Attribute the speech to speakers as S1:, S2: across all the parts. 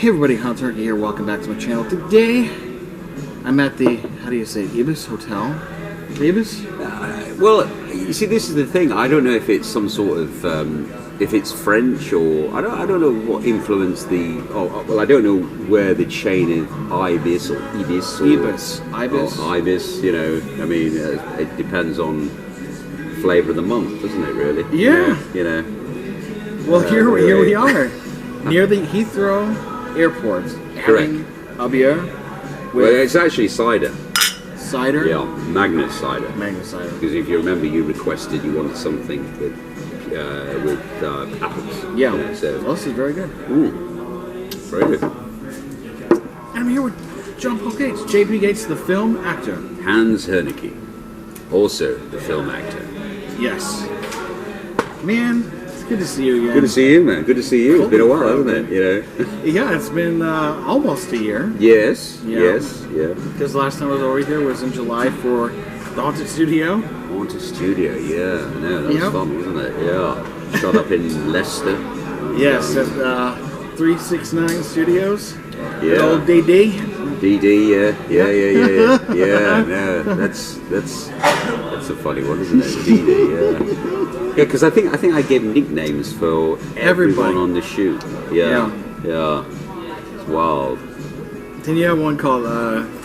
S1: Hey everybody, Hot Turkey here. Welcome back to my channel. Today, I'm at the, how do you say, Ibis Hotel? Ibis?
S2: Well, you see, this is the thing. I don't know if it's some sort of, if it's French or I don't know what influenced the. Well, I don't know where the chain of Ibis or Ibis.
S1: Ibis.
S2: Ibis. You know, I mean, it depends on flavor of the month, doesn't it? Really?
S1: Yeah.
S2: You know.
S1: Well, here we are, near the Heathrow Airport, having a beer.
S2: Well, it's actually cider.
S1: Cider?
S2: Yeah, Magnus cider.
S1: Magnus cider.
S2: Because if you remember, you requested you wanted something with apples.
S1: Yeah.
S2: You know, so.
S1: Well, this is very good.
S2: Very good.
S1: And I'm here with John Paul Gates. J.P. Gates, the film actor.
S2: Hans Herneke, also the film actor.
S1: Yes. Man, it's good to see you again.
S2: Good to see you, man. Good to see you. It's been a while, hasn't it? You know.
S1: Yeah, it's been almost a year.
S2: Yes.
S1: Yeah.
S2: Yes. Yeah.
S1: Because the last time I was over here was in July for the Haunted Studio.
S2: Haunted Studio. Yeah. No, that was fun, wasn't it? Yeah. Shot up in Leicester.
S1: Yes, at 369 Studios.
S2: Yeah.
S1: Good old DD.
S2: DD. Yeah. No, that's a funny one, isn't it? DD. Yeah. Yeah, because I think I gave nicknames for everyone on the shoot. Yeah. It's wild.
S1: Didn't you have one called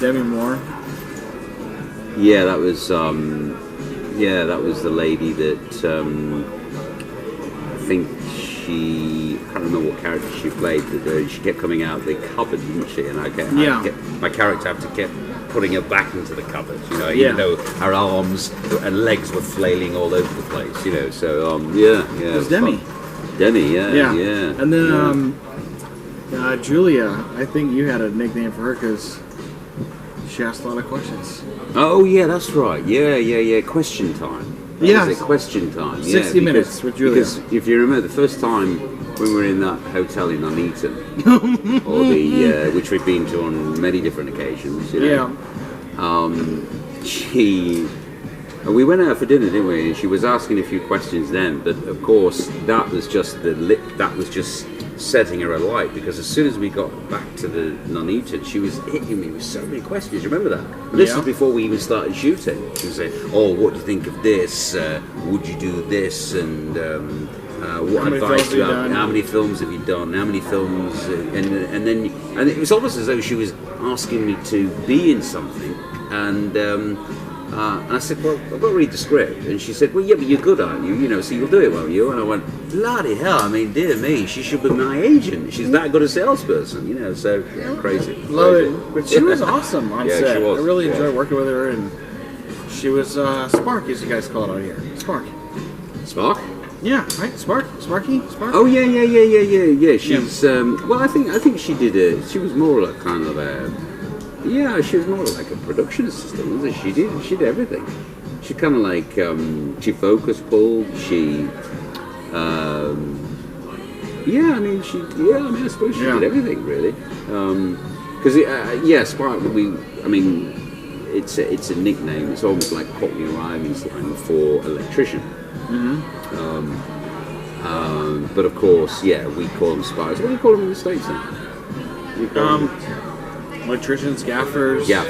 S1: Demi Moore?
S2: Yeah, that was the lady that I think I can't remember what character she played, but she kept coming out of the cupboard, didn't she? And my character kept putting her back into the cupboard, you know, even though her arms and legs were flailing all over the place, you know. So it was
S1: Demi.
S2: Fun. Demi, yeah.
S1: And then Julia, I think you had a nickname for her because she asked a lot of questions.
S2: Oh yeah, that's right. Yeah. Question time.
S1: Yeah.
S2: Question time.
S1: 60 minutes with Julia.
S2: Because if you remember, the first time when we were in that hotel in Nuneaton, or which we've been to on many different occasions, you know, we went out for dinner, didn't we? And she was asking a few questions then, but of course that was just setting her alight, because as soon as we got back to the Nuneaton, she was hitting me with so many questions. You remember that? And this is before we even started shooting. She was saying, "Oh, what do you think of this? Would you do this? And what advice do you have? How many films have you done? How many films?" And it was almost as though she was asking me to be in something, and I said, "Well, I've got to read the script." And she said, "Well, yeah, but you're good, aren't you? You know, so you'll do it, won't you?" And I went, "Bloody hell! I mean, dear me, she should be my agent. She's that good a salesperson, you know." So crazy.
S1: Love it. But she was awesome on set.
S2: She was.
S1: I really enjoyed working with her, and she was Spark, as you guys call it out here. Spark.
S2: Spark.
S1: Yeah, right. Spark. Sparky. Spark.
S2: Oh yeah. She's well, I think she did. She was more like kind of a. Yeah, she was more like a production assistant, wasn't she? She did everything. She kind of like, she focus pulled, I suppose she did everything, really. Because, Spark, it's a nickname. It's almost like Cockney rhyming slang for electrician. But of course, we call them Sparks. What do you call them in the States then?
S1: Electricians, gaffers.
S2: Yeah.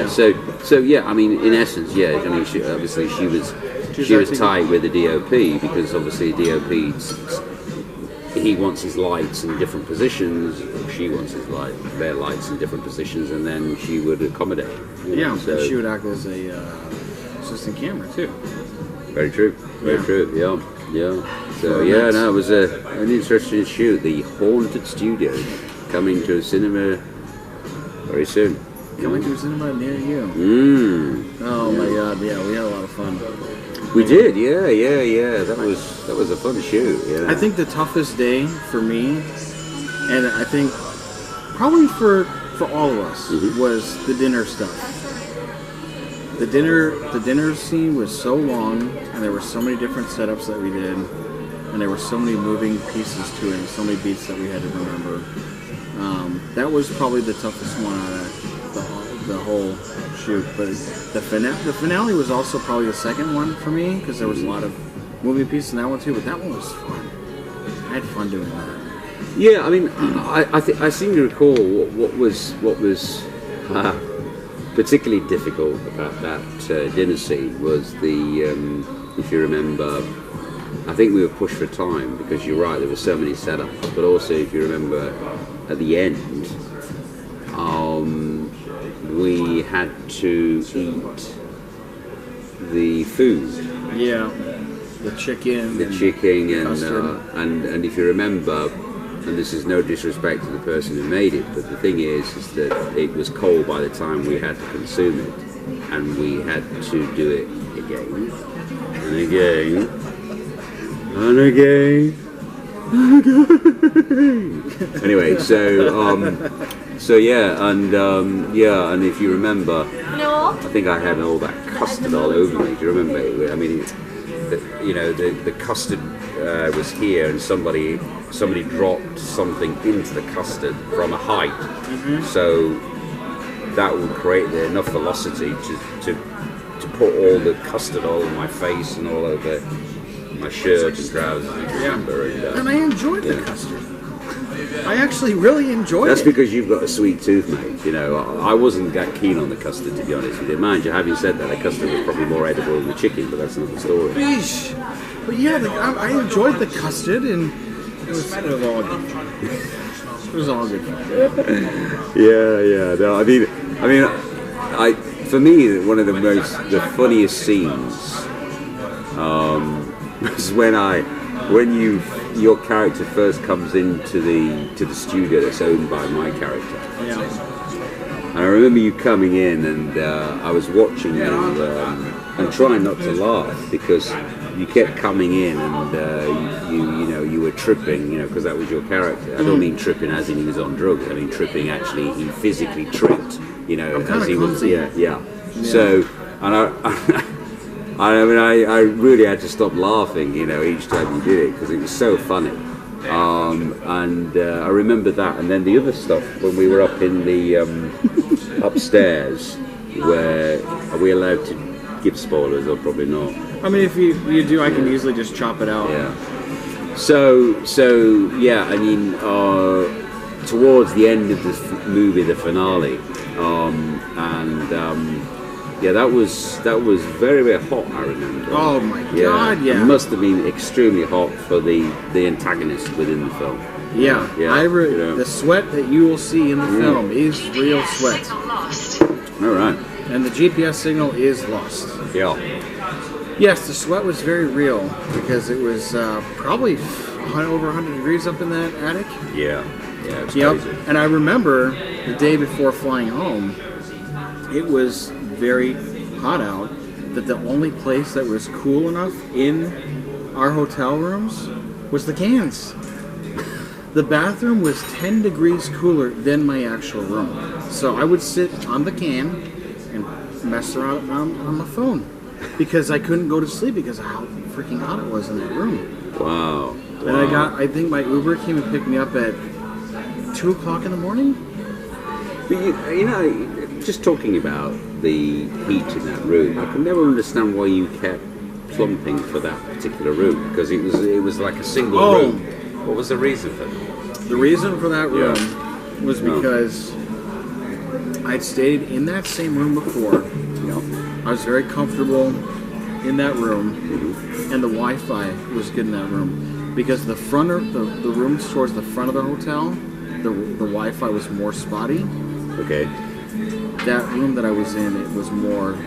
S2: So I mean, in essence, she was tight with the DOP, because obviously DOP, he wants his lights in different positions, or she wants their lights in different positions, and then she would accommodate.
S1: So she would act as a assistant camera too.
S2: Very true. Very true. Yeah. So it was an interesting shoot. The Haunted Studio. Coming to a cinema very soon.
S1: Coming to a cinema near you. Oh my God! Yeah, we had a lot of fun.
S2: We did. Yeah. That was a fun shoot. Yeah.
S1: I think the toughest day for me, and I think probably for all of us, was the dinner stuff. The dinner scene was so long, and there were so many different setups that we did, and there were so many moving pieces to it, and so many beats that we had to remember. That was probably the toughest one out of the whole shoot. But the finale was also probably the second one for me, because there was a lot of moving pieces in that one too. But that one was fun. I had fun doing that.
S2: Yeah, I mean, I seem to recall what was particularly difficult about that dinner scene was if you remember, I think we were pushed for time because you're right, there were so many setups, but also if you remember at the end, we had to eat the food.
S1: Yeah, the chicken
S2: and if you remember, and this is no disrespect to the person who made it, but the thing is that it was cold by the time we had to consume it, and we had to do it again and again and again and again. Anyway, so yeah, and if you remember, I think I had all that custard all over me. Do you remember? I mean, the custard was here, and somebody dropped something into the custard from a height, so that would create enough velocity to put all the custard all over my face and all over my shirt and trousers.
S1: And I enjoyed the custard. I actually really enjoyed
S2: That's
S1: it.
S2: because you've got a sweet tooth, mate. You know, I wasn't that keen on the custard, to be honest with you. Mind you, having said that, the custard was probably more edible than the chicken, but that's another story.
S1: Eesh. But yeah, I enjoyed the custard, and it was all good. It was all good.
S2: Yeah. No, I mean, for me, one of the funniest scenes was when your character first comes into the studio that's owned by my character.
S1: Yeah.
S2: And I remember you coming in, and I was watching you and trying not to laugh because you kept coming in, and you were tripping, because that was your character. I don't mean tripping as in he was on drugs. I mean tripping actually he physically tripped, as he was. Yeah. So, and I really had to stop laughing, each time you did it because it was so funny. And I remember that, and then the other stuff when we were up in the upstairs, where are we allowed to give spoilers or probably not?
S1: I mean, if you do, I can easily just chop it out.
S2: Yeah. So yeah, I mean, towards the end of the movie, the finale, yeah, that was very, very hot. I remember.
S1: Oh my God! Yeah,
S2: it must have been extremely hot for the antagonist within the film.
S1: Yeah. The sweat that you will see in the film is real sweat.
S2: All right.
S1: And the GPS signal is lost.
S2: Yeah.
S1: Yes, the sweat was very real because it was probably over 100 degrees up in that attic.
S2: Yeah. Yeah. It's crazy.
S1: And I remember the day before flying home, it was very hot out, that the only place that was cool enough in our hotel rooms was the cans. The bathroom was 10 degrees cooler than my actual room. So I would sit on the can and mess around on my phone because I couldn't go to sleep because of how freaking hot it was in that room.
S2: Wow.
S1: And I think my Uber came and picked me up at 2 o'clock in the morning.
S2: But just talking about the heat in that room, I can never understand why you kept plumping for that particular room, because it was like a single room. What was the reason for that?
S1: The reason for that room was because I'd stayed in that same room before. I was very comfortable in that room, and the Wi-Fi was good in that room because the rooms towards the front of the hotel, the Wi-Fi was more spotty.
S2: Okay.
S1: That room that I was in, it was more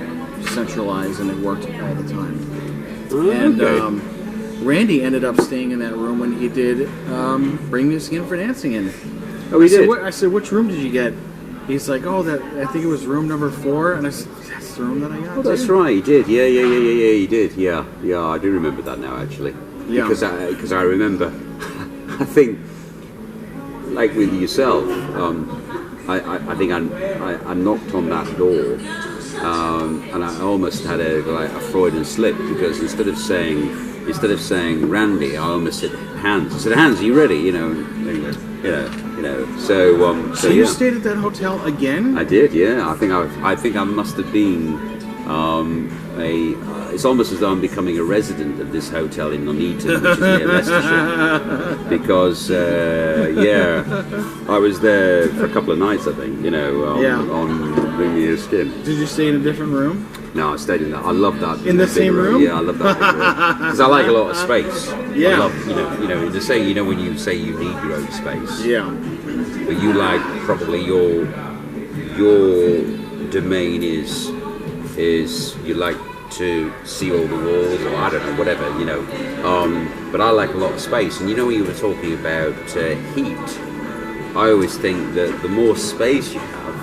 S1: centralized and it worked all the time. And Randy ended up staying in that room when he did Bring Me Skin for Dancing in.
S2: Oh, he did?
S1: I said, which room did you get? He's like, I think it was room number 4. And I said, that's the room that I got.
S2: Oh, that's right, he did. Yeah, he did. Yeah, I do remember that now, actually.
S1: Yeah.
S2: Because I remember, I think, like with yourself, I think I knocked on that door, and I almost had a Freudian slip because instead of saying Randy, I almost said Hans. I said, Hans, are you ready? So
S1: you stayed at that hotel again?
S2: I did, yeah. I think I must have been It's almost as though I'm becoming a resident of this hotel in Nuneaton, which is near Leicestershire, because I was there for a couple of nights, I think, on Bring Me Your Skin.
S1: Did you stay in a different room?
S2: No, I stayed in that. I love that.
S1: In the same room?
S2: Yeah, I love that big room because I like a lot of space.
S1: Yeah.
S2: I love, to say, when you say you need your own space.
S1: Yeah.
S2: But you like probably your domain is you like to see all the walls, or I don't know, whatever, but I like a lot of space. And when you were talking about heat, I always think that the more space you have,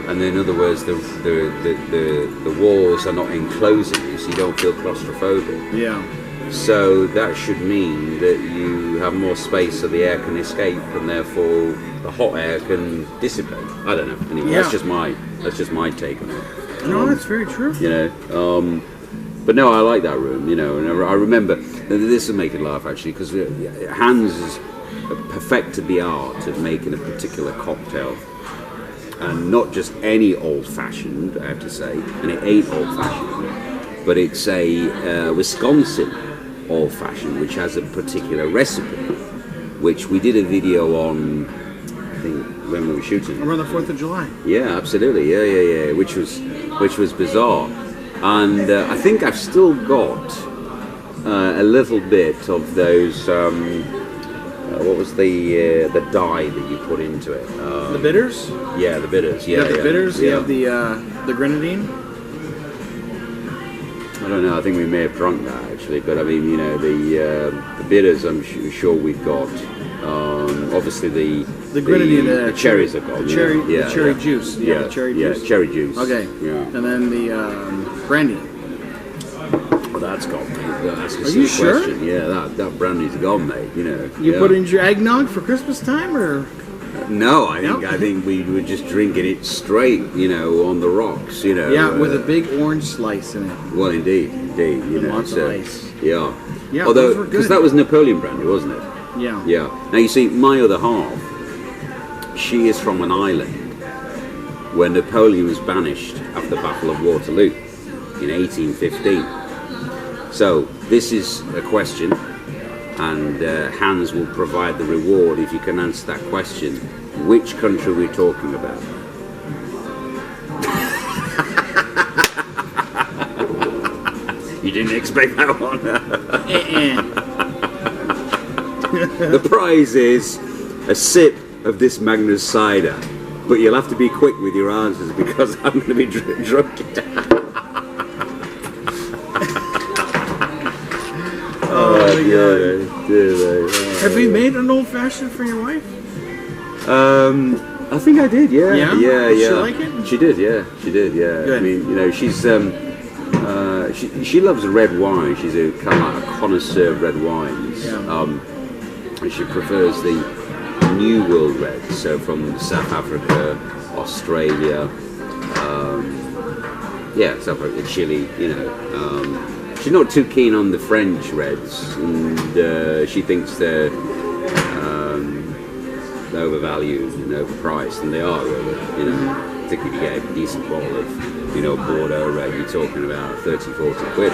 S2: and in other words, the walls are not enclosing you, so you don't feel claustrophobic.
S1: Yeah.
S2: So that should mean that you have more space so the air can escape, and therefore the hot air can dissipate. I don't know. Anyway, that's just my take on it.
S1: No, that's very true.
S2: But no, I like that room. And I remember this will make you laugh actually, because Hans has perfected the art of making a particular cocktail, and not just any old-fashioned, I have to say, and it ain't old-fashioned, but it's a Wisconsin old-fashioned, which has a particular recipe, which we did a video on, I think, when we were shooting.
S1: Around the 4th of July.
S2: Yeah, absolutely, yeah, which was bizarre. And I think I've still got a little bit of those, what was the dye that you put into it?
S1: The bitters?
S2: Yeah, the bitters, yeah.
S1: You have the bitters, you have the grenadine?
S2: I don't know, I think we may have drunk that actually, but I mean, the bitters I'm sure we've got. Obviously the grenadine, the cherries are gone.
S1: The cherry juice.
S2: Yeah,
S1: the cherry juice.
S2: Yeah, cherry juice.
S1: Okay.
S2: Yeah.
S1: And then the brandy.
S2: Well, that's gone, mate. That's a
S1: Are you sure?
S2: question. Yeah, that brandy's gone, mate.
S1: You put in your eggnog for Christmas time, or?
S2: No, I think we were just drinking it straight, on the rocks,
S1: Yeah, with a big orange slice in it.
S2: Well, indeed,
S1: lots of ice.
S2: Yeah.
S1: Yeah,
S2: although, because that was Napoleon brandy, wasn't it?
S1: Yeah.
S2: Yeah. Now you see, my other half, she is from an island where Napoleon was banished after the Battle of Waterloo in 1815. So this is a question, and Hans will provide the reward if you can answer that question. Which country are we talking about? You didn't expect that one. The prize is a sip of this Magnus cider, but you'll have to be quick with your answers because I'm going to be drunk.
S1: Oh my God.
S2: Dear.
S1: Have you made an old fashioned for your wife?
S2: I think I did, yeah.
S1: Yeah? Did she like it?
S2: She did, yeah.
S1: Good.
S2: I mean, she's she loves red wine. She's a kind of like a connoisseur of red wines.
S1: Yeah.
S2: And she prefers the New World reds, so from South Africa, Australia, South Africa, Chile. She's not too keen on the French reds, and she thinks they're overvalued and overpriced, and they are really. Particularly if you get a decent bottle of, Bordeaux red, you're talking about 30-40 quid,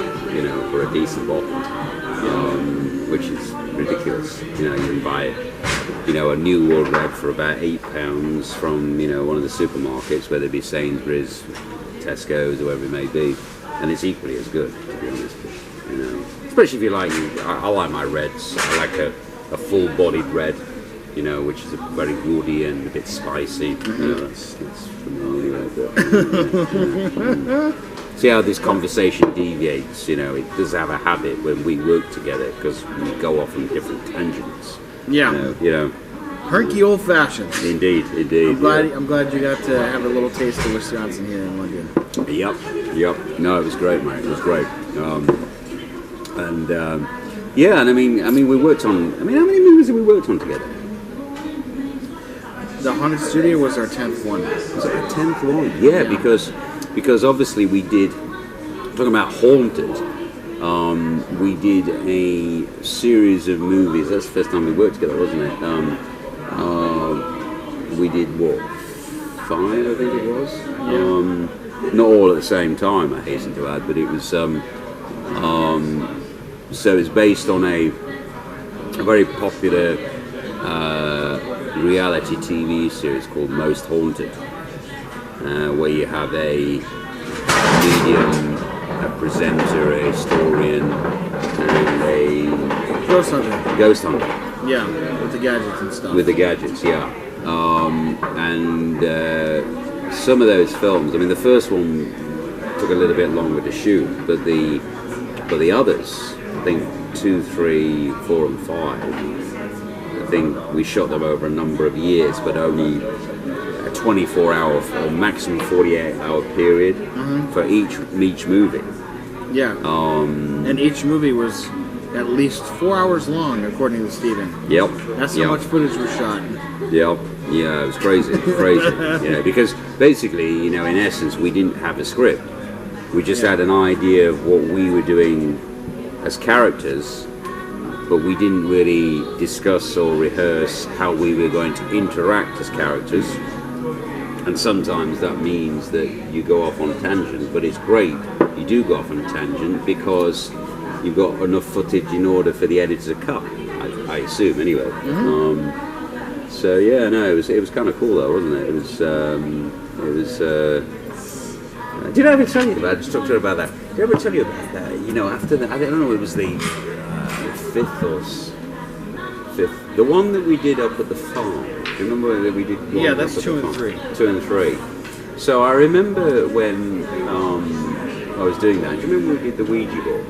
S2: for a decent bottle, which is ridiculous. You can buy, a New World red for about £8 from, one of the supermarkets, whether it be Sainsbury's, Tesco's, or whatever it may be, and it's equally as good, to be honest. Especially if you like, I like my reds. I like a full-bodied red, which is very woody and a bit spicy. That's from anyway. See how this conversation deviates. It does have a habit when we work together because we go off on different tangents.
S1: Yeah. Herky old fashions.
S2: Indeed.
S1: I'm glad you got to have a little taste of Wisconsin here in London.
S2: Yep. No, it was great, mate. It was great. And I mean, we worked on. I mean, how many movies have we worked on together?
S1: The Haunted Studio was our 10th one.
S2: Was it our 10th one? Yeah, because obviously we did. Talking about Haunted, we did a series of movies. That's the first time we worked together, wasn't it? We did what? 5, I think it was.
S1: Yeah.
S2: Not all at the same time, I hasten to add, but it was so it's based on a very popular reality TV series called Most Haunted, where you have a medium, a presenter, a historian, and a ghost hunter.
S1: Yeah, with the gadgets and stuff.
S2: With the gadgets, yeah. And some of those films, I mean, the first one took a little bit longer to shoot, but the others, I think 2, 3, 4, and 5, I think we shot them over a number of years, but only a 24-hour or maximum 48-hour period for each movie.
S1: Yeah. And each movie was at least 4 hours long, according to Steven.
S2: Yep.
S1: That's how much footage was shot.
S2: Yep. Yeah, it was crazy. Because basically, you know, in essence, we didn't have a script. We just had an idea of what we were doing as characters, but we didn't really discuss or rehearse how we were going to interact as characters. And sometimes that means that you go off on a tangent, but it's great you do go off on a tangent because you've got enough footage in order for the editor to cut, I assume, anyway. So yeah, no, it was kind of cool though, wasn't it? It was. Did I ever tell you about? I just talked to her about that. Did I ever tell you about that? You know, after that, I don't know. It was the fifth, the one that we did up at the farm. Do you remember that we did?
S1: Yeah, that's 2 and 3.
S2: 2 and 3. So I remember when I was doing that. Do you remember we did the Ouija board?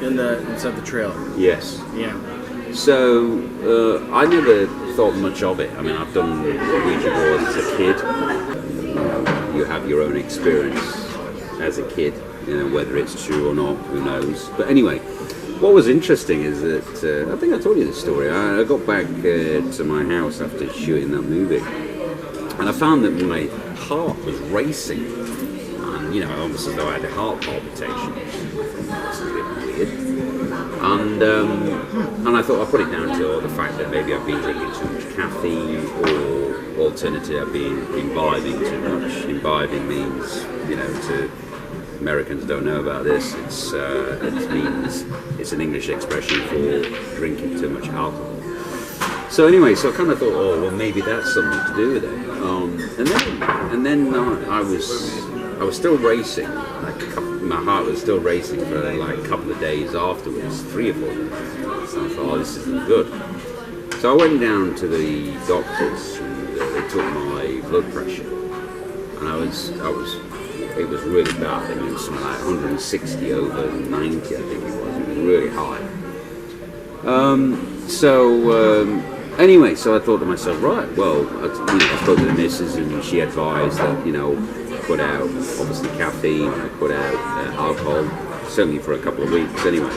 S1: Inside the trailer.
S2: Yes.
S1: Yeah.
S2: So I never thought much of it. I mean, I've done Ouija boards as a kid. You have your own experience as a kid, you know, whether it's true or not, who knows. But anyway, what was interesting is that I think I told you this story. I got back to my house after shooting that movie, and I found that my heart was racing. And, you know, almost as though I had a heart palpitation. I thought that was a bit weird. And I thought I put it down to the fact that maybe I've been drinking too much caffeine, or alternatively I've been imbibing too much. Imbibing means, you know, to Americans don't know about this. It means it's an English expression for drinking too much alcohol. So anyway, so I kind of thought, oh well, maybe that's something to do with it. And then I was still racing. My heart was still racing for like a couple of days afterwards, 3 or 4 days. So I thought, oh, this isn't good. So I went down to the doctors and they took my blood pressure, and it was really bad. I mean, it was something like 160 over 90, I think it was. It was really high. Anyway, so I thought to myself, right, well, I spoke to the missus and she advised that, you know, put out, obviously, caffeine, put out alcohol, certainly for a couple of weeks anyway.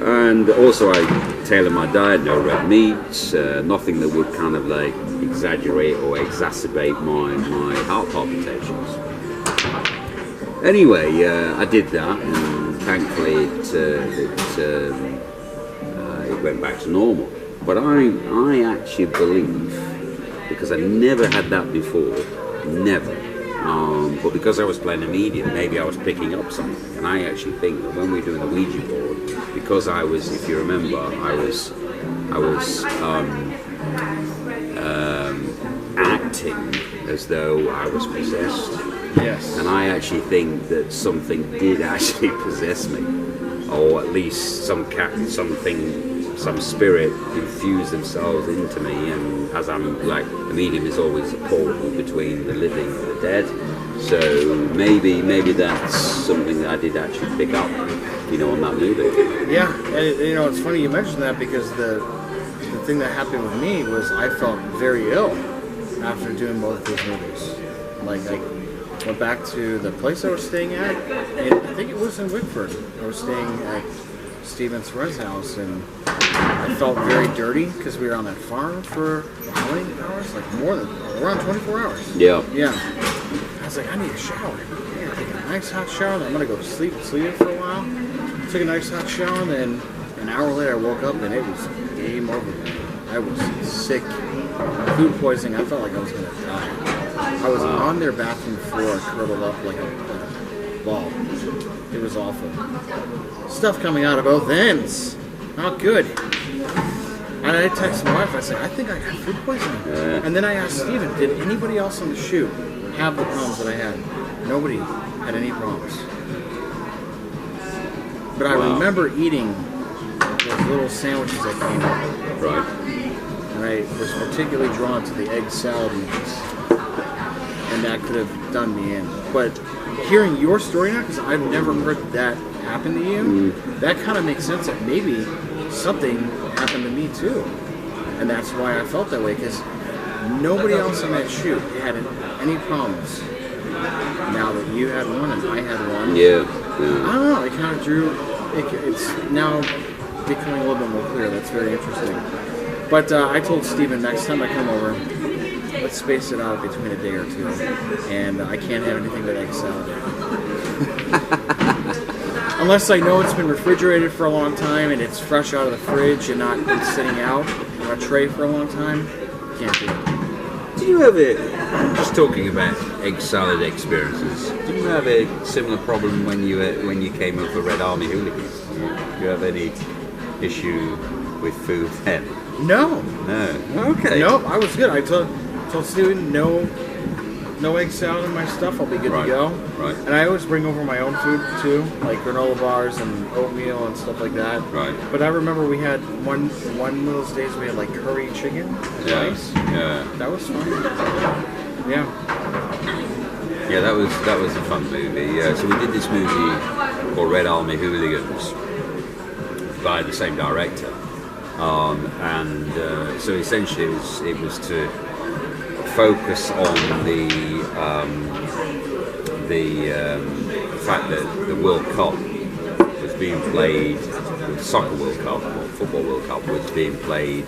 S2: And also I tailored my diet, no red meats, nothing that would kind of like exaggerate or exacerbate my heart palpitations. Anyway, I did that, and thankfully it went back to normal. But I actually believe, because I never had that before, never. But because I was playing a medium, maybe I was picking up something. And I actually think that when we were doing the Ouija board, because I was, if you remember, I was acting as though I was possessed.
S1: Yes.
S2: And I actually think that something did actually possess me, or at least some spirit infused themselves into me. And as I'm like, the medium is always a portal between the living and the dead. So maybe that's something that I did actually pick up, you know, on that movie.
S1: Yeah, and you know, it's funny you mentioned that because the thing that happened with me was I felt very ill after doing both of these movies. Like I went back to the place I was staying at, and I think it was in Wickford. I was staying at Steven's friend's house, and I felt very dirty because we were on that farm for how many hours? Like more than around 24 hours.
S2: Yeah.
S1: Yeah. I was like, I need a shower. I need to take a nice hot shower. Then I'm gonna go sleep for a while. Took a nice hot shower, and then an hour later I woke up and it was game over. I was sick, food poisoning. I felt like I was gonna die. I was on their bathroom floor, curled up like a ball. It was awful. Stuff coming out of both ends. Not good. And I texted my wife. I said, I think I got food poisoning. And then I asked Steven, did anybody else on the shoot have the problems that I had? Nobody had any problems. But I remember eating those little sandwiches that came out.
S2: Right.
S1: And I was particularly drawn to the egg salad mix. And that could have done me in. But hearing your story now, because I've never heard that happen to you, that kind of makes sense that maybe something happened to me too. And that's why I felt that way, because nobody else on that shoot had any problems. Now that you had one and I had one.
S2: Yeah.
S1: I don't know, it kind of drew, it's now becoming a little bit more clear. That's very interesting. But I told Steven, next time I come over, let's space it out between a day or two. And I can't have anything but egg salad. Unless I know it's been refrigerated for a long time and it's fresh out of the fridge and not been sitting out on a tray for a long time, can't do it.
S2: Did you have just talking about egg salad experiences, did you have a similar problem when you came over Red Army Hooligans? Did you have any issue with food then?
S1: No.
S2: No. Okay.
S1: No, I was good. I told Steven, no egg salad in my stuff, I'll be good to go.
S2: Right.
S1: And I always bring over my own food too, like granola bars and oatmeal and stuff like that.
S2: Right.
S1: But I remember we had one of those days we had like curry chicken and rice.
S2: Yeah.
S1: That was fun. Yeah.
S2: Yeah, that was a fun movie. So we did this movie called Red Army Hooligans by the same director, and so essentially it was to focus on the fact that the World Cup was being played, the Soccer World Cup or Football World Cup was being played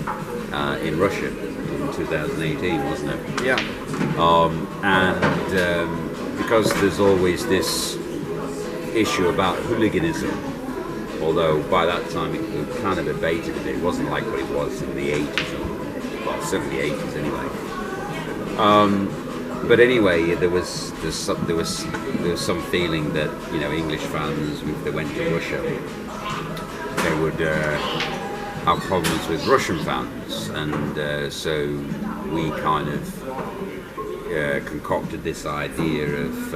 S2: in Russia in 2018, wasn't it?
S1: Yeah.
S2: And because there's always this issue about hooliganism, although by that time it kind of abated a bit, it wasn't like what it was in the 80s, well, certainly the 80s anyway. But anyway, there was some feeling that English fans, if they went to Russia, they would have problems with Russian fans, and so we kind of concocted this idea of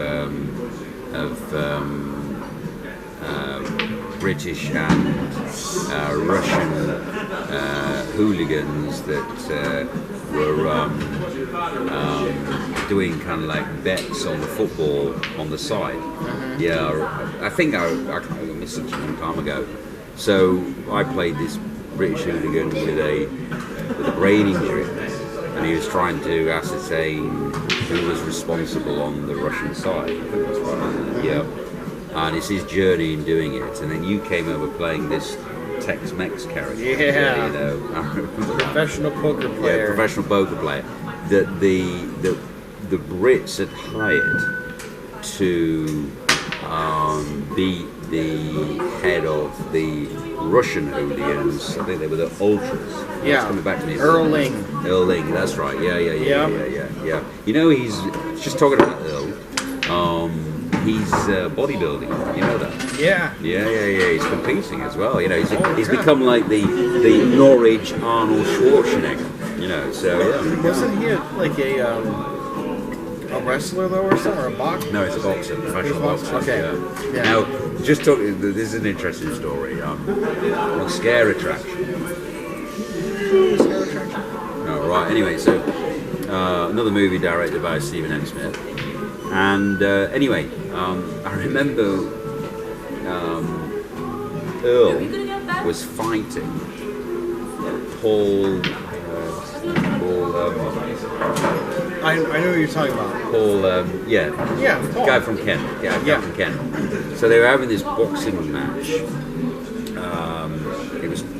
S2: British and Russian hooligans that were doing kind of like bets on the football on the side. Yeah, I think I missed it a long time ago. So I played this British hooligan with a brain injury, and he was trying to ascertain who was responsible on the Russian side. I think that's right. Yeah. And it's his journey in doing it, and then you came over playing this Tex-Mex character.
S1: Yeah.
S2: Professional
S1: poker player.
S2: Yeah, professional poker player. That the Brits had hired to be the head of the Russian hooligans. I think they were the Ultras.
S1: Yeah.
S2: It's coming back to me.
S1: Earl Ling,
S2: that's right. Yeah. He's just talking about Earl. He's bodybuilding, you know that?
S1: Yeah.
S2: He's competing as well. He's become like the Norwich Arnold Schwarzenegger. So yeah.
S1: Wasn't he like a wrestler though, or something, or a boxer?
S2: No, he's a boxer, professional boxer.
S1: Okay. Yeah.
S2: Now, just talking. This is an interesting story. On Scare Attraction.
S1: Scare Attraction.
S2: Oh, right. Anyway, so another movie directed by Stephen M. Smith. And anyway, I remember Earl was fighting Paul.
S1: I know what you're talking about.
S2: Paul,
S1: Paul.
S2: Guy from Kent. Guy from Kent. So they were having this boxing match.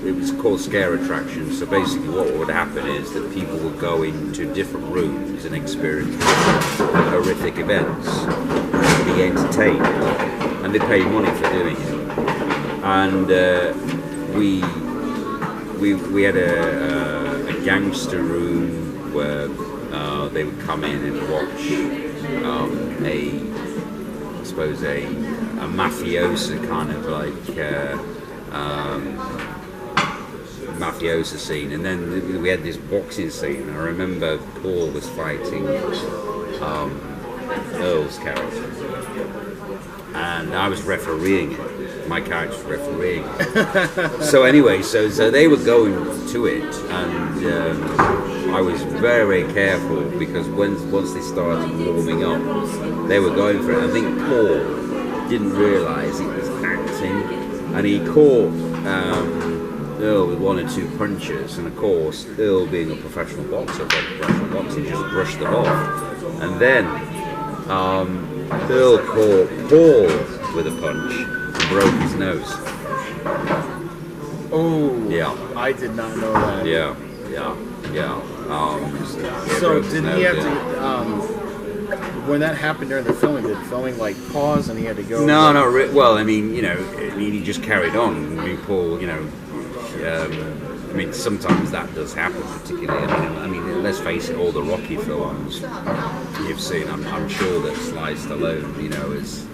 S2: It was called Scare Attraction. So basically, what would happen is that people would go into different rooms and experience horrific events, be entertained, and they paid money for doing it. And we had a gangster room where they would come in and watch I suppose a mafiosa kind of like mafiosa scene, and then we had this boxing scene. I remember Paul was fighting Earl's character, and I was refereeing it. My character was refereeing it. So anyway, so they were going to it, and I was very, very careful because once they started warming up, they were going for it. I think Paul didn't realise it was acting, and he caught Earl with one or two punches, and of course, Earl being a professional boxer, just brushed them off, and then Earl caught Paul with a punch and broke his nose.
S1: Oh,
S2: yeah,
S1: I did not know that.
S2: Yeah.
S1: So did he have to? When that happened during the filming, did filming like pause and he had to go?
S2: No, no. Well, I mean, he just carried on. I mean, Paul, I mean, sometimes that does happen, particularly. I mean, let's face it, all the Rocky films you've seen, I'm sure that Sly Stallone, has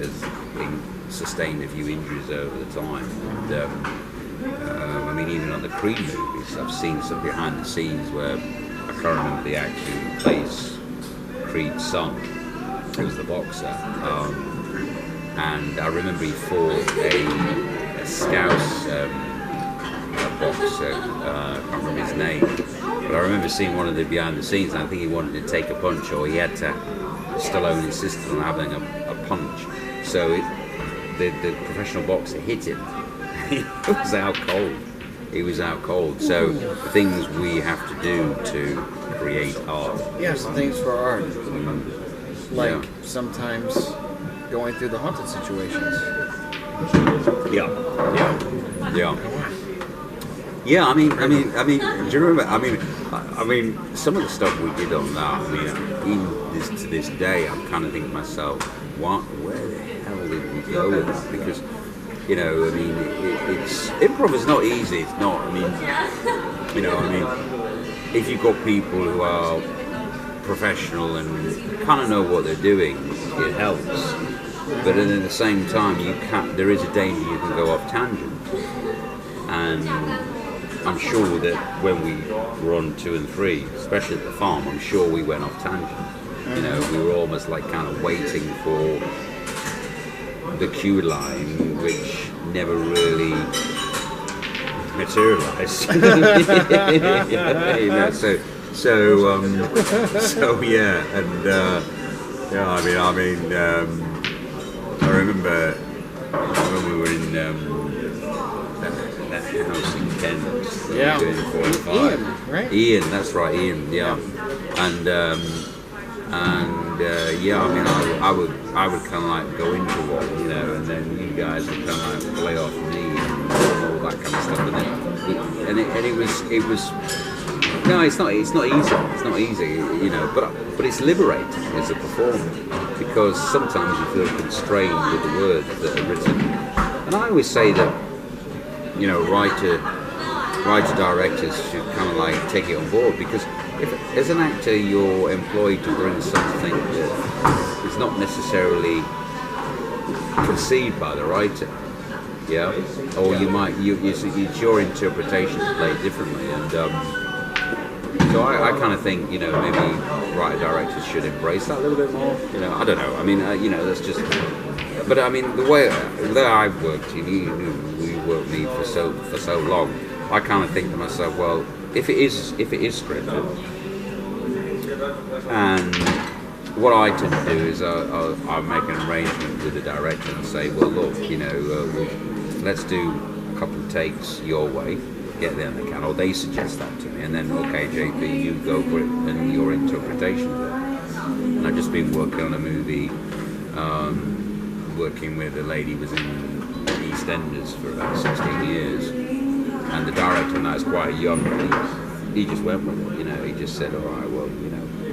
S2: been sustained a few injuries over the time. And, I mean, even on the Creed movies, I've seen some behind the scenes where I can't remember the actor who plays Creed's son, who was the boxer, and I remember he fought a Scouse boxer, I can't remember his name, but I remember seeing one of the behind the scenes, and I think he wanted to take a punch, or he had to, Stallone insisted on having a punch, so the professional boxer hit him. He was out cold. He was out cold. So the things we have to do to create art.
S1: Yeah, some things for art. Like sometimes going through the haunted situations.
S2: Yeah. I mean. Do you remember? I mean, some of the stuff we did on that. I mean, even to this day, I'm kind of thinking to myself, where the hell did we go with that? Because, I mean, it's improv is not easy. It's not. I mean, if you've got people who are professional and kind of know what they're doing, it helps. But at the same time, there is a danger you can go off tangent. And I'm sure that when we were on 2 and 3, especially at the farm, I'm sure we went off tangent. We were almost like kind of waiting for the cue line, which never really materialized. I remember when we were in that house in Kent, doing 4 and 5.
S1: Ian, right?
S2: Ian, that's right, Ian. Yeah, and I would kind of like go into one, and then you guys would kind of like play off me and all that kind of stuff, and it was. No, it's not easy. It's not easy, but it's liberating as a performer because sometimes you feel constrained with the words that are written. And I always say that, writer directors should kind of like take it on board because if as an actor you're employed to bring something that is not necessarily conceived by the writer, or it's your interpretation to play differently, and so I kind of think, maybe writer directors should embrace that a little bit more. I don't know. I mean, that's just. But I mean, the way that I've worked, we worked me for so long. I kind of think to myself, well, if it is scripted, and what I tend to do is I'll make an arrangement with the director and say, well, look, let's do a couple of takes your way. Get there and they can, or they suggest that to me, and then okay, JP, you go for it and your interpretation of it. And I've just been working on a movie, working with a lady who was in EastEnders for about 16 years, and the director and that is quite young. He just went with it, He just said, all right, well,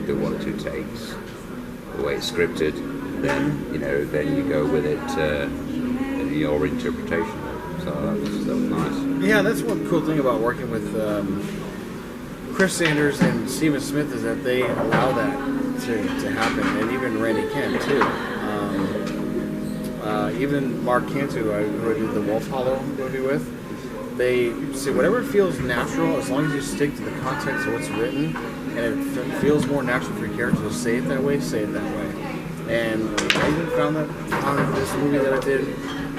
S2: do 1 or 2 takes, the way it's scripted, then then you go with it, your interpretation. So that was nice.
S1: Yeah, that's one cool thing about working with Chris Sanders and Stephen Smith is that they allow that to happen, and even Randy Kent too. Even Mark Cantu, who I did the Wolf Hollow movie with, they say whatever feels natural, as long as you stick to the context of what's written, and it feels more natural for your character to say it that way, say it that way. And I even found that on this movie that I did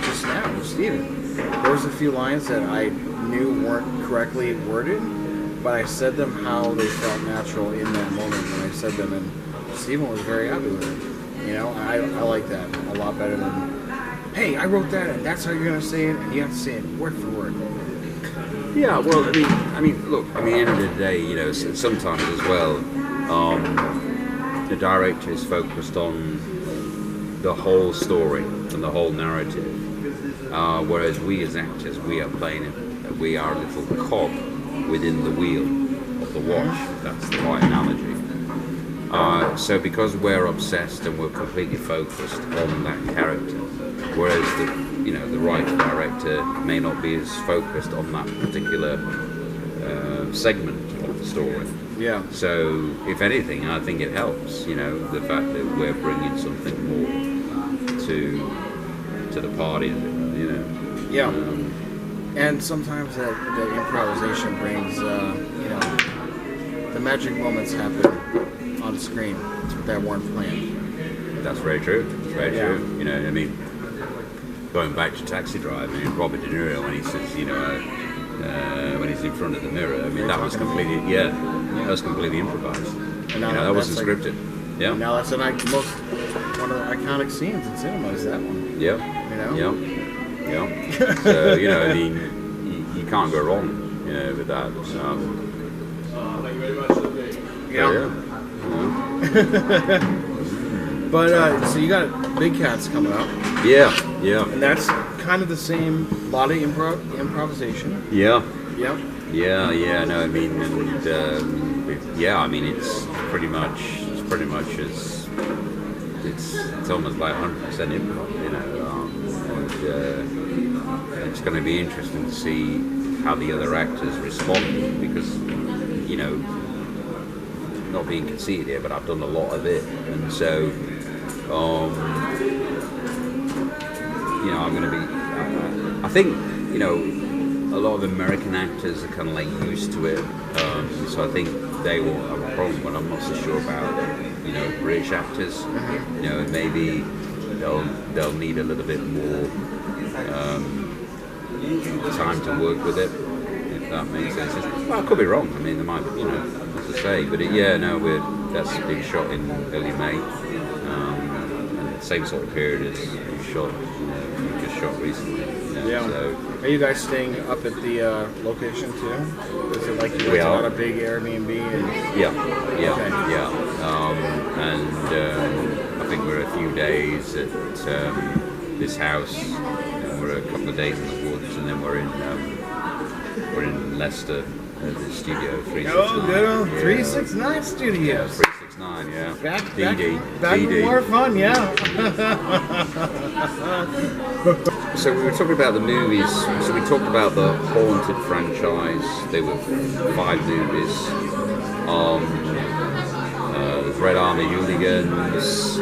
S1: just now with Steven. There was a few lines that I knew weren't correctly worded, but I said them how they felt natural in that moment when I said them, and Steven was very happy with it. You know, I like that a lot better than, hey, I wrote that, and that's how you're going to say it, and you have to say it word for word.
S2: Yeah, well, I mean, look, at the end of the day, you know, sometimes as well, the director is focused on the whole story and the whole narrative, whereas we as actors, we are we are a little cog within the wheel of the watch. That's the right analogy. So because we're obsessed and we're completely focused on that character, whereas the writer director may not be as focused on that particular segment of the story.
S1: Yeah.
S2: So if anything, I think it helps. You know, the fact that we're bringing something more to the party. You know.
S1: Yeah. And sometimes that improvisation brings, the magic moments happen on screen that weren't planned.
S2: That's very true. That's very true. You know, I mean, going back to Taxi Driver, I mean, Robert De Niro, when he says, when he's in front of the mirror, I mean, that was completely, that was completely improvised.
S1: And now
S2: that wasn't scripted. Yeah.
S1: Now that's one of the iconic scenes in cinema is that one.
S2: Yeah.
S1: You know.
S2: Yeah. So you know, I mean, you can't go wrong, you know, with that.
S1: Thank you very much. But so you got Big Cats coming up.
S2: Yeah.
S1: And that's kind of the same, lot of improvisation.
S2: Yeah.
S1: Yep.
S2: Yeah. No, I mean, and I mean, it's pretty much as it's almost like 100% improv, you know. It's going to be interesting to see how the other actors respond because, you know, not being conceited here, but I've done a lot of it, and so, you know, I'm going to be. I think, you know, a lot of American actors are kind of like used to it, so I think they won't have a problem. But I'm not so sure about, you know, British actors. You know, maybe they'll need a little bit more time to work with it, if that makes sense. Well, I could be wrong. I mean, there might be, you know, as I say, but that's being shot in early May, and the same sort of period as we just shot recently. You know, so.
S1: Are you guys staying up at the location too? Is it like you rented out a big Airbnb?
S2: Yeah. And I think we're a few days at this house. We're a couple of days in the woods, and then we're in Leicester at the studio 369.
S1: Oh, good old 369 Studios.
S2: 369, yeah.
S1: Back with more fun, yeah.
S2: So we were talking about the movies. So we talked about the Haunted franchise. There were 5 movies. The Red Army Hooligans.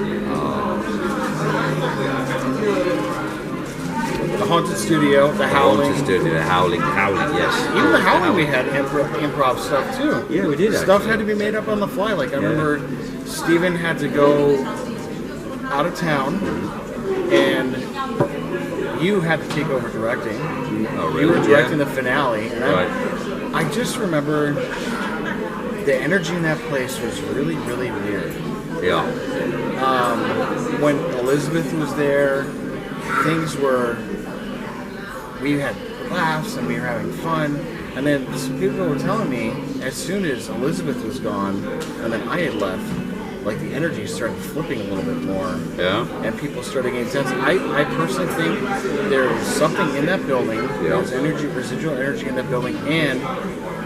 S1: The Haunted Studio, The Howling.
S2: The Howling, yes.
S1: Even The Howling, we had improv stuff too.
S2: Yeah, we did.
S1: Stuff had to be made up on the fly. Like I remember, Steven had to go out of town, and you had to take over directing.
S2: Oh, really?
S1: You were directing the finale, and
S2: right.
S1: I just remember the energy in that place was really, really weird.
S2: Yeah.
S1: When Elizabeth was there, things were. We had laughs and we were having fun, and then some people were telling me as soon as Elizabeth was gone and then I had left, like the energy started flipping a little bit more.
S2: Yeah.
S1: And people started getting tense. I personally think there was something in that building.
S2: Yeah.
S1: There was residual energy in that building, and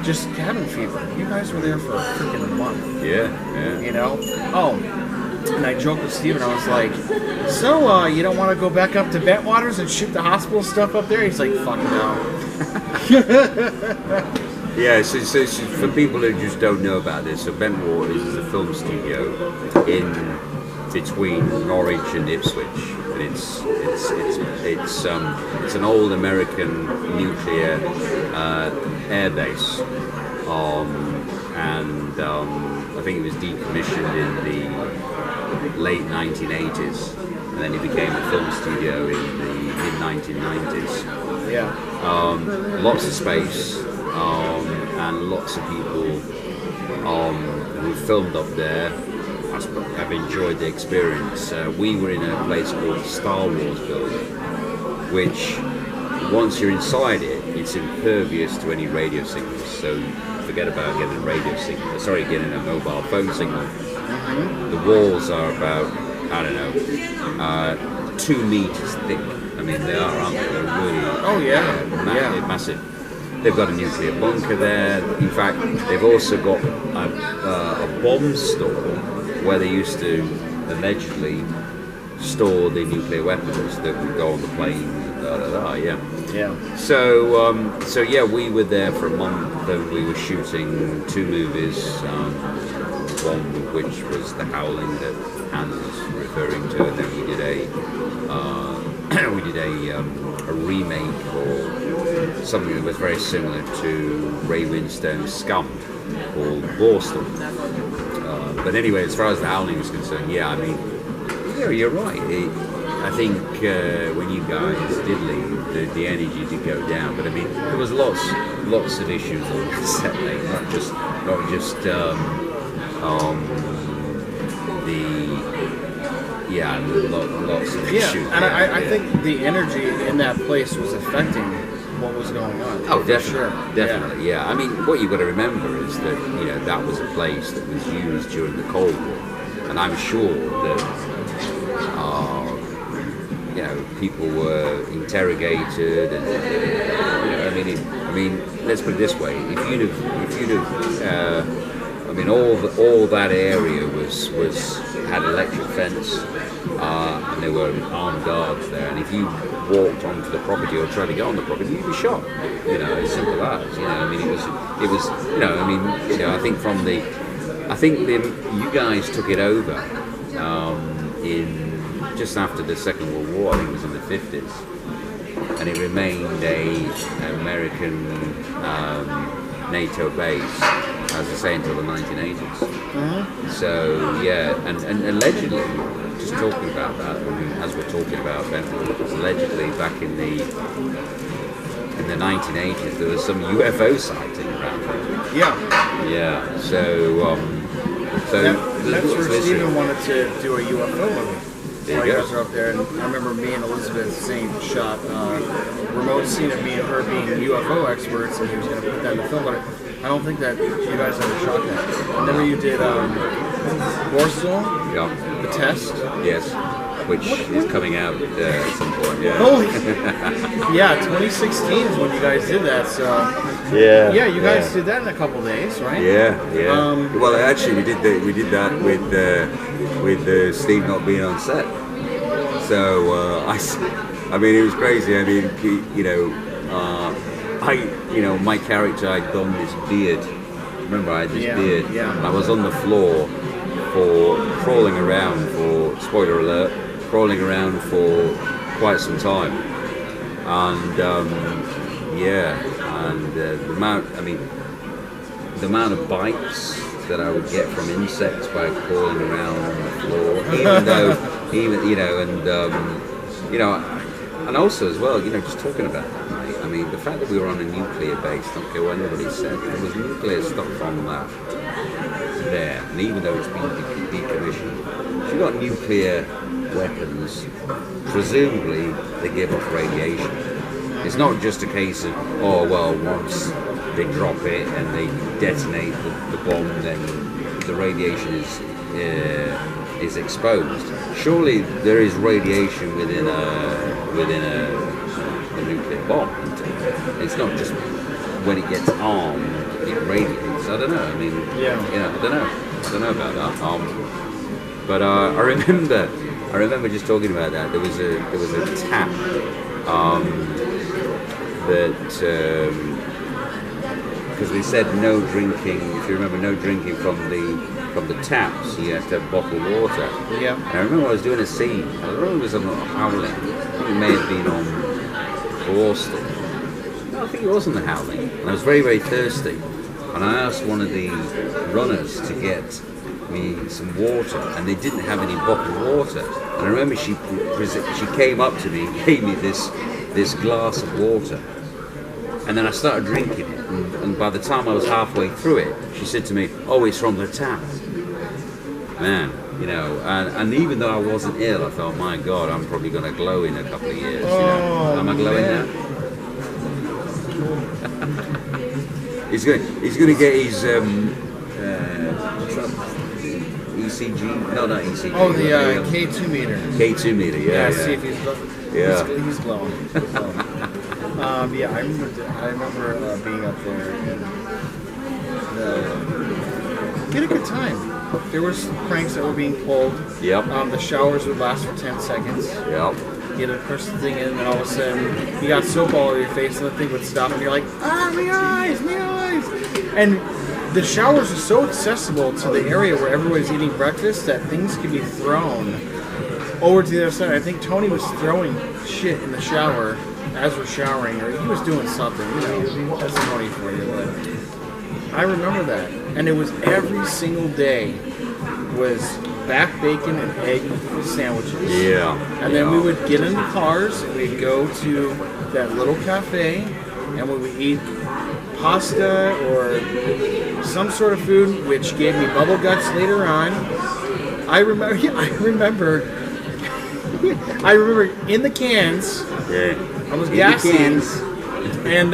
S1: just cabin fever. You guys were there for a freaking month.
S2: Yeah.
S1: You know? Oh. And I joked with Steven, I was like, so, you don't want to go back up to Bentwaters and shoot the hospital stuff up there? He's like, fuck no.
S2: So for people who just don't know about this, so Bent Waters is a film studio in between Norwich and Ipswich, and it's an old American nuclear air base, and I think it was decommissioned in the late 1980s, and then it became a film studio in the mid 1990s.
S1: Yeah.
S2: Lots of space, and lots of people who filmed up there have enjoyed the experience. We were in a place called Star Wars Building, which once you're inside it, it's impervious to any radio signals. So forget about getting a radio signal. Sorry, getting a mobile phone signal. The walls are about, I don't know, 2 meters thick. I mean, they are, aren't they? They're really massive. They've got a nuclear bunker there. In fact, they've also got a bomb store where they used to allegedly store the nuclear weapons that would go on the plane. So yeah, we were there for a month and we were shooting 2 movies. One which was The Howling that Hans was referring to, and then we did a remake or something that was very similar to Ray Winstone's Scum called Borstal. But anyway, as far as The Howling was concerned, yeah, I mean, yeah, you're right. I think when you guys did leave, the energy did go down. But I mean, there was lots of issues on the set, mate. Not just lots of issues.
S1: And I think the energy in that place was affecting what was going on.
S2: Oh, definitely. Yeah. I mean, what you've got to remember is that that was a place that was used during the Cold War, and I'm sure that people were interrogated, and I mean, let's put it this way: if you'd have, all that area had electric fence, and there were armed guards there, and if you walked onto the property or tried to get on the property, you'd be shot. As simple as. I think you guys took it over in just after the Second World War. I think it was in the 50s, and it remained an American NATO base, as I say, until the 1980s. So yeah, and allegedly, just talking about that, as we're talking about Benfield, allegedly back in the 1980s there was some UFO sighting around there. Yeah. So
S1: that's where Stephen wanted to do a UFO movie.
S2: There
S1: you
S2: go.
S1: guys were up there, and I remember me and Elizabeth Saint shot a remote scene of me and her being UFO experts, and he was going to put that in the film, but I don't think that you guys ever shot that. And then you did Borstal, The Test.
S2: Yes, which is coming out at some point. Yeah.
S1: Holy, 2016 is when you guys did that. So you guys did that in a couple days, right?
S2: Yeah. Well, actually, we did that with Steve not being on set. So I mean, it was crazy. I mean, my character, I'd done this beard. Remember, I had this beard. And I was on the floor crawling around for quite some time. And the amount of bites that I would get from insects by crawling around on the floor, and also as well, just talking about that, mate. I mean, the fact that we were on a nuclear base, don't care what anybody said, there was nuclear stuff on that there, and even though it's been decommissioned, if you've got nuclear weapons, presumably they give off radiation. It's not just a case of, once they drop it and they detonate the bomb, then the radiation is exposed. Surely there is radiation within a nuclear bomb. It's not just when it gets armed it radiates. I don't know. I mean, I don't know about that. But I remember just talking about that. There was a tap that because they said no drinking. If you remember, no drinking from the taps. You have to have bottled water.
S1: Yeah.
S2: And I remember I was doing a scene. I don't know if it was on Howling. I think it may have been on Boston. No, I think it was on the Howling. And I was very, very thirsty. And I asked one of the runners to get me some water, and they didn't have any bottled water. And I remember she came up to me and gave me this glass of water. And then I started drinking it, and by the time I was halfway through it, she said to me, "Oh, it's from the tap." Man, you know, and even though I wasn't ill, I thought, my God, I'm probably going to glow in a couple of years. You know? Am I glowing now? he's going to get his ECG. No, not ECG.
S1: Oh, the K2 meter.
S2: K2 meter. Yeah.
S1: See if he's glowing.
S2: Yeah.
S1: He's glowing. Yeah, I remember being up there and we had a good time. There was pranks that were being pulled.
S2: Yep.
S1: The showers would last for 10 seconds.
S2: Yep.
S1: You had to push the thing in, and all of a sudden you got soap all over your face, and the thing would stop, and you're like, ah, my eyes, my eyes. And the showers are so accessible to the area where everybody's eating breakfast that things could be thrown over to the other side. I think Tony was throwing shit in the shower as we're showering, or he was doing something, you know, that's Tony for you. But I remember that. And it was every single day was back bacon and egg sandwiches.
S2: Yeah.
S1: And then we would get in the cars, and we'd go to that little cafe, and we would eat pasta or some sort of food, which gave me bubble guts later on. I remember in the cans.
S2: Yeah.
S1: I was gassy, and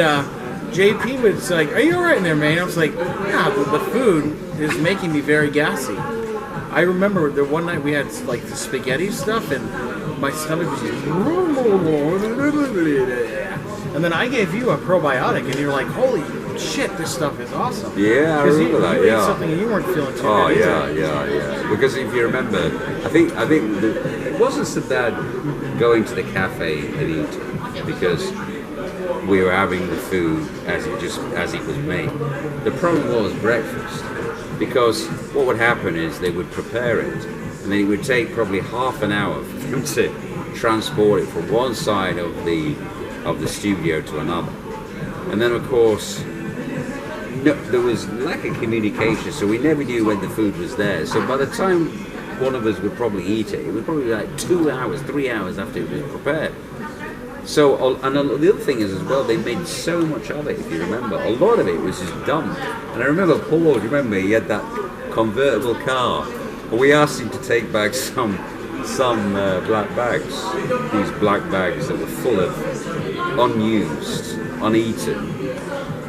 S1: JP was like, "Are you all right in there, man?" I was like, "Yeah, the food is making me very gassy." I remember the one night we had like the spaghetti stuff, and my stomach was just, and then I gave you a probiotic, and you're like, "Holy shit, this stuff is awesome."
S2: Yeah, I remember that.
S1: You ate something and you weren't feeling too good.
S2: Yeah. Because if you remember, I think it wasn't so bad going to the cafe and eating, because we were having the food as it was made. The problem was breakfast, because what would happen is they would prepare it, and then it would take probably half an hour for them to transport it from one side of the studio to another. And then of course, there was lack of communication, so we never knew when the food was there. So by the time one of us would probably eat it, it would probably be like 2 hours, 3 hours after it was prepared. So, and the other thing is as well, they made so much of it, if you remember. A lot of it was just dumped. And I remember Paul, do you remember, he had that convertible car, and we asked him to take back some black bags, these black bags that were full of unused, uneaten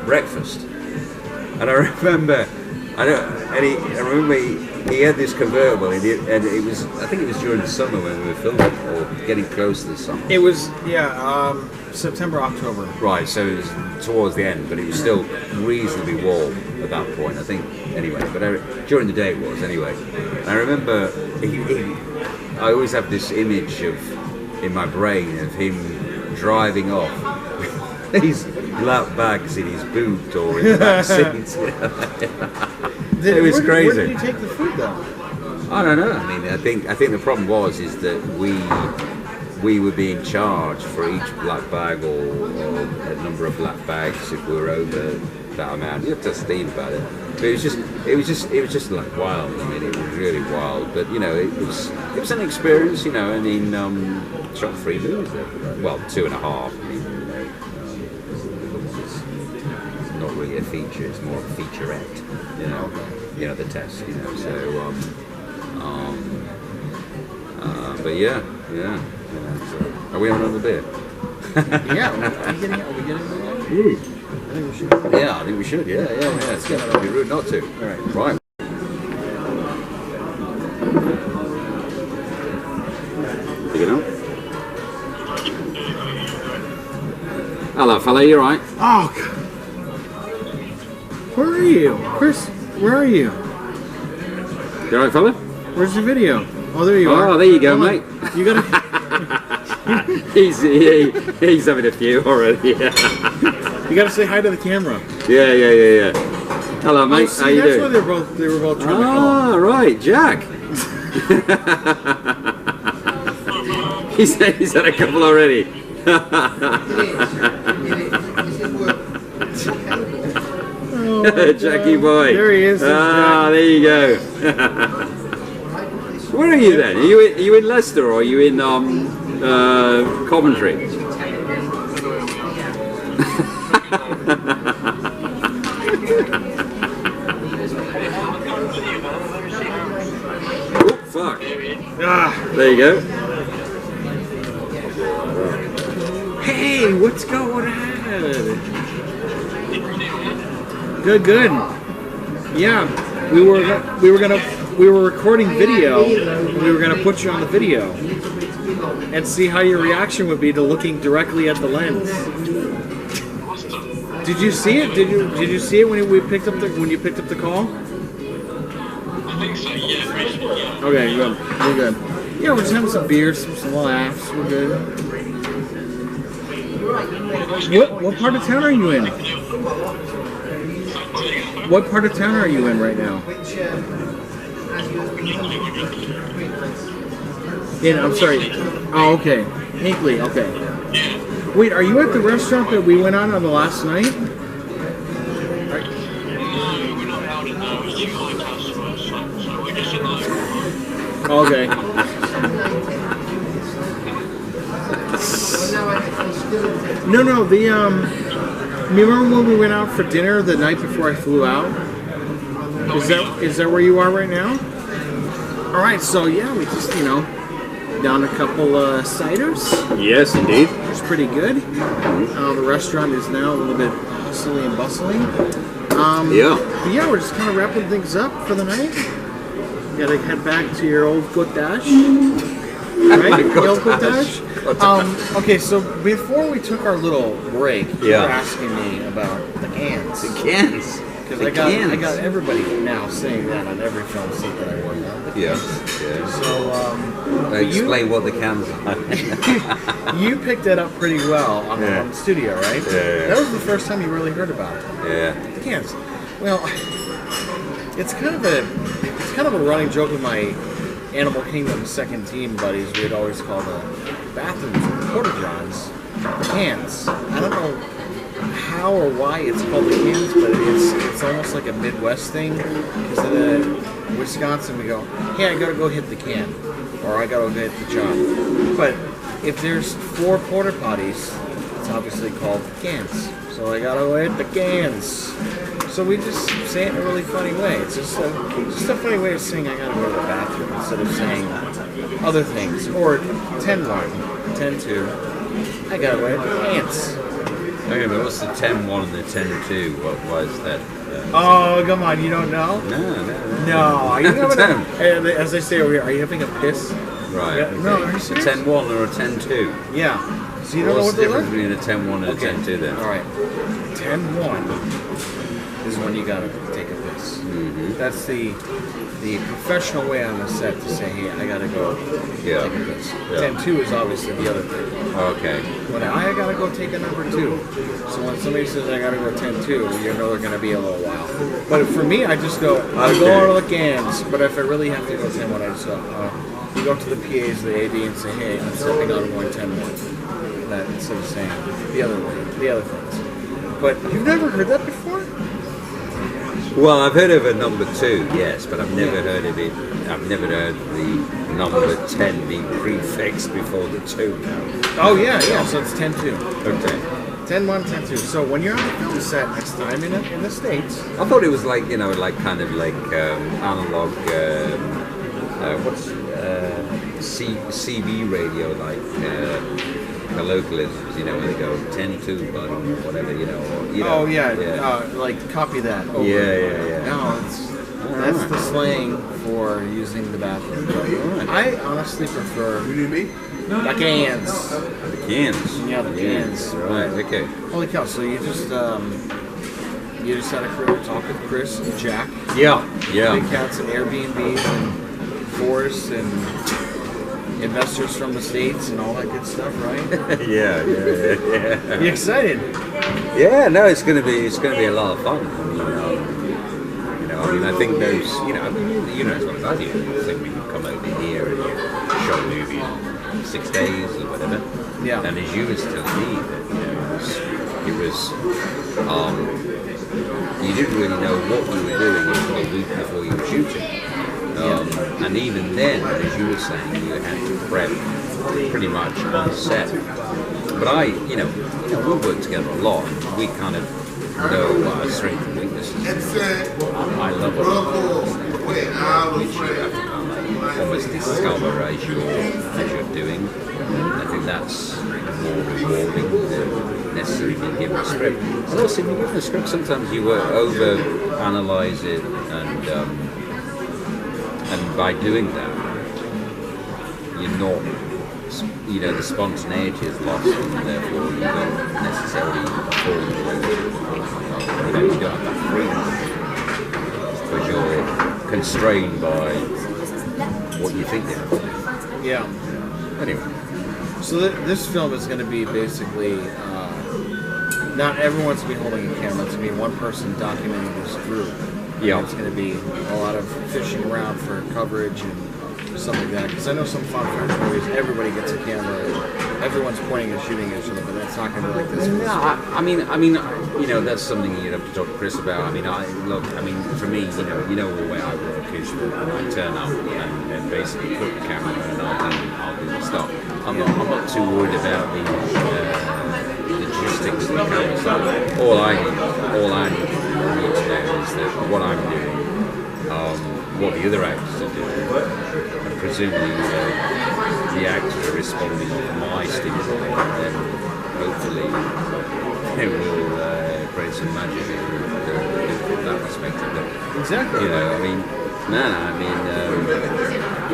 S2: breakfast. And I remember, he had this convertible, and it was, I think it was during the summer when we were filming, or getting close to the summer.
S1: It was, September, October.
S2: Right, so it was towards the end, but it was still reasonably warm at that point, I think, anyway. But during the day it was, anyway. And I remember, I always have this image in my brain of him driving off these black bags in his boot or in the back seat. It was crazy.
S1: Where did you take the food though?
S2: I don't know. I mean, I think the problem is that we were being charged for each black bag or a number of black bags if we were over that amount. You have to think about it. But it was just like wild. I mean, it was really wild. But you know, it was an experience. You know, I mean, shot 3 movies there. Well, 2.5. I mean, it's not really a feature. It's more a featurette. You know the test. You know, so. But yeah. So, are we having another beer?
S1: Yeah. Are we getting another one? I think we should.
S2: Yeah, I think we should. Yeah. It's going to be rude not to.
S1: All right.
S2: Right. You know. Hello, fella. You all right?
S1: Oh, God. Where are you, Chris? Where are you?
S2: You all right, fella?
S1: Where's the video? Oh, there you are.
S2: Oh, there you go, mate.
S1: You gotta.
S2: He's having a few already.
S1: You gotta say hi to the camera.
S2: Yeah. Hello, mate.
S1: See,
S2: How you
S1: that's
S2: doing?
S1: why they were both trying to
S2: Ah, right, Jack. He's had a couple already. Jackie boy.
S1: There he is.
S2: Ah, there you go. Where are you then? Are you in Leicester or are you in Coventry? Oh, fuck. There you go.
S1: Hey, what's going on? Good. Yeah, we were recording video. We were gonna put you on the video and see how your reaction would be to looking directly at the lens. Did you see it? Did you see it when you picked up the call?
S3: I think so, yeah.
S1: Okay, good. We're good. Yeah, we're just having some beers, some laughs. We're good. What part of town are you in? What part of town are you in right now? I'm sorry. Oh, okay. Hinkley, okay. Wait, are you at the restaurant that we went on the last night?
S3: We're not out in the Equine Festival, so we're just in the...
S1: Okay. No, remember when we went out for dinner the night before I flew out? Is that where you are right now? All right, so yeah, we just down a couple ciders.
S2: Yes, indeed.
S1: It's pretty good. The restaurant is now a little bit hustly and bustling.
S2: Yeah.
S1: But yeah, we're just kind of wrapping things up for the night. You gotta head back to your old cottage. Right? The old cottage. Okay, so before we took our little break, you were asking me about the cans.
S2: The cans.
S1: Because I got everybody now saying that on every film set that I work on.
S2: Yeah.
S1: So,
S2: explain what the cans are.
S1: you picked that up pretty well on the studio, right?
S2: Yeah.
S1: That was the first time you really heard about it.
S2: Yeah.
S1: The cans. Well, it's kind of a running joke with my Animal Kingdom second team buddies. We'd always call the bathrooms, porta johns, the cans. I don't know how or why it's called the cans, but it's almost like a Midwest thing. Because in Wisconsin, we go, hey, I gotta go hit the can, or I gotta go hit the john. But if there's 4 porta potties, it's obviously called cans. So I gotta go hit the cans. So we just say it in a really funny way. It's just a funny way of saying I gotta go to the bathroom instead of saying other things. Or 10-1, 10-2, I gotta go hit the cans.
S2: Okay, but what's the 10-1 and the 10-2? What was that?
S1: Oh, come on, you don't know?
S2: No.
S1: Are you having as I say over here, are you having a piss?
S2: Right.
S1: Yeah,
S2: Okay.
S1: no, are you
S2: A
S1: serious?
S2: 10-1 or a 10-2?
S1: Yeah. So you don't know
S2: What's
S1: what
S2: the
S1: those
S2: difference
S1: are?
S2: between a 10-1 and a 10-2 then?
S1: All right. 10-1 is when you gotta take a piss.
S2: Mm-hmm.
S1: That's the professional way on the set to say, hey, I gotta go take a piss.
S2: Yeah.
S1: 10-2 is obviously the other thing.
S2: Okay.
S1: When I gotta go take a number 2. So when somebody says I gotta go 10-2, you know they're gonna be a little while. But for me, I just go, I go out of the cans. But if I really have to go 10-1, I just go, you go up to the PAs, the AD, and say, hey, I'm stepping out and going 10-1. That instead of saying the other things. But you've never heard that before?
S2: Well, I've heard of a number 2, yes, but I've never heard of it. I've never heard the number 10 being prefixed before the 2.
S1: Oh yeah. So it's 10-2.
S2: Okay.
S1: 10-1, 10-2. So when you're on the film set next time in the States,
S2: I thought it was like kind of like analog. What's CB radio like? Colloquialisms, when they go 10-2, bud, or whatever,
S1: like copy that. Over.
S2: Yeah.
S1: No, that's the slang for using the bathroom. I honestly prefer the cans.
S2: The cans.
S1: Yeah, the cans.
S2: Right. Okay.
S1: Holy cow! So you just had a talk with Chris and Jack.
S2: Yeah.
S1: Big cats and Airbnbs and forests and investors from the States and all that good stuff, right?
S2: Yeah.
S1: You excited?
S2: Yeah, no, it's gonna be a lot of fun. I mean, I think those, you know as well as I do. I think when you come over here and you show a movie in 6 days or whatever.
S1: Yeah.
S2: And as you was telling me that, it was you didn't really know what you were doing until a week before you were shooting. And even then, as you were saying, you had to prep pretty much on set. But we work together a lot. We kind of know our strengths and weaknesses. I love it. Which you have to kind of almost discover as you're doing. I think that's more rewarding than necessarily being given a script. And also, if you're given a script, sometimes you over-analyze it, and by doing that, you're not, the spontaneity is lost, and therefore you don't necessarily fall into it. You don't have that freedom because you're constrained by what you think you have to do.
S1: Yeah.
S2: Anyway.
S1: So this film is going to be basically, not everyone's going to be holding a camera. It's going to be one person documenting this group.
S2: Yeah.
S1: It's going to be a lot of fishing around for coverage and stuff like that. Because I know some fun French movies, everybody gets a camera, everyone's pointing and shooting at each other, but that's not going to be like this.
S2: No, I mean, that's something you'd have to talk to Chris about. For me, the way I work is that I turn up and basically put the camera and I'll do the stuff. I'm not too worried about the logistics of the camera stuff. All I need to know is that what I'm doing, what the other actors are doing, and presumably the actors are responding to my stimuli, and then hopefully it will create some magic in that perspective. But,
S1: exactly.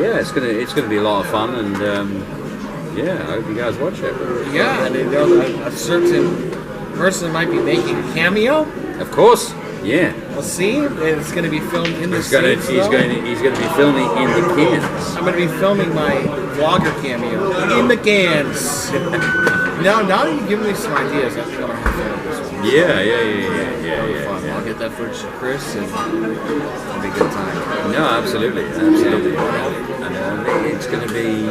S2: It's gonna be a lot of fun, and I hope you guys watch it.
S1: Yeah, and a certain person might be making a cameo.
S2: Of course. Yeah.
S1: We'll see. It's going to be filmed in the
S2: He's going to be filming in the cans.
S1: I'm going to be filming my vlogger cameo in the cans. Now that you've given me some ideas, I think I'm going to have fun with this one.
S2: Yeah.
S1: Fun. I'll get that footage to Chris, and it'll be a good time.
S2: No, absolutely. And it's going to be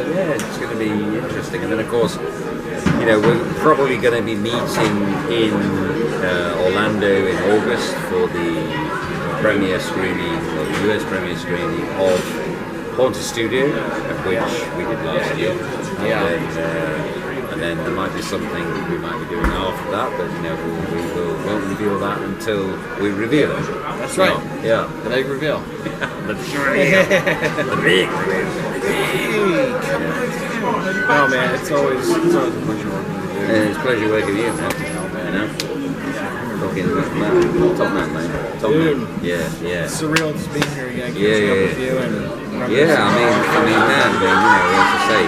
S2: interesting. And then of course, we're probably going to be meeting in Orlando in August for the premiere screening, or the US premiere screening of Haunted Studio, which we did last year.
S1: Yeah.
S2: And then there might be something we might be doing after that, but we won't reveal that until we reveal it.
S1: That's right.
S2: Yeah.
S1: The big reveal.
S2: The big reveal.
S1: Oh man, it's always a pleasure working with you.
S2: It's a pleasure working with you, man. Fucking top man, man. Top
S1: Dude.
S2: man. Yeah.
S1: It's surreal just being here again, catching up with you, and
S2: man, we have to say,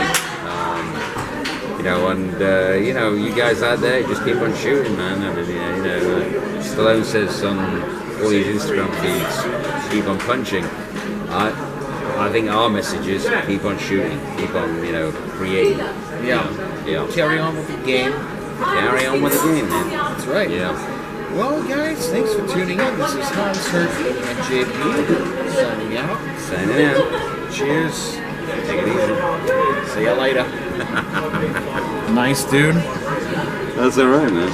S2: you guys out there, just keep on shooting, man. Stallone says on all his Instagram feeds, keep on punching. I think our message is keep on shooting, keep on, creating.
S1: Yeah. Carry on with the game.
S2: Carry on with the game, man.
S1: That's right.
S2: Yeah.
S1: Well, guys, thanks for tuning in. This is Hans, Herc, and JP signing out. Cheers.
S2: Take it easy.
S1: See you later. Nice, dude.
S2: That's all right, man.